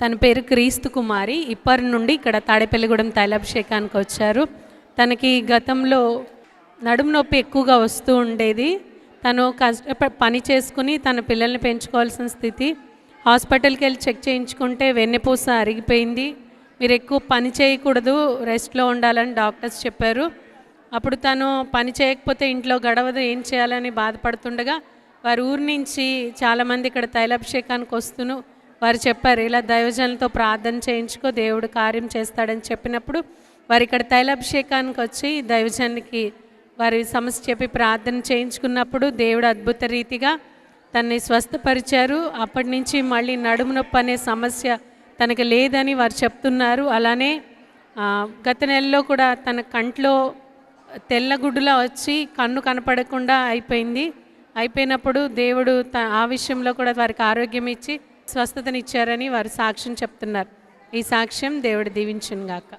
తన పేరు క్రీస్తు కుమారి. ఇప్పటి నుండి ఇక్కడ తాడేపల్లిగూడెం తైలాభిషేకానికి వచ్చారు. తనకి గతంలో నడుము నొప్పి ఎక్కువగా వస్తూ ఉండేది. తను పని చేసుకుని తన పిల్లల్ని పెంచుకోవాల్సిన స్థితి. హాస్పిటల్కి వెళ్ళి చెక్ చేయించుకుంటే వెన్నెపూస అరిగిపోయింది. మీరు ఎక్కువ పని చేయకూడదు, రెస్ట్లో ఉండాలని డాక్టర్స్ చెప్పారు. అప్పుడు తను పని చేయకపోతే ఇంట్లో గడవదు, ఏం చేయాలని బాధపడుతుండగా వారి ఊరి నుంచి చాలామంది ఇక్కడ తైలాభిషేకానికి వస్తూను వారు చెప్పారు, ఇలా దైవజనులతో ప్రార్థన చేయించుకో, దేవుడు కార్యం చేస్తాడని చెప్పినప్పుడు వారు ఇక్కడ తైలాభిషేకానికి వచ్చి దైవజనునికి వారి సమస్య చెప్పి ప్రార్థన చేయించుకున్నప్పుడు దేవుడు అద్భుత రీతిగా తనని స్వస్థపరిచారు. అప్పటి నుంచి మళ్ళీ నడుము నొప్పి అనే సమస్య తనకి లేదని వారు చెప్తున్నారు. అలానే గత నెలలో కూడా తన కంట్లో తెల్లగుడ్డులా వచ్చి కన్ను కనపడకుండా అయిపోయినప్పుడు దేవుడు ఆ విషయంలో కూడా వారికి ఆరోగ్యం ఇచ్చి స్వస్థతనిచ్చారని వారు సాక్ష్యం చెప్తున్నారు. ఈ సాక్ష్యం దేవుడు దీవించును గాక.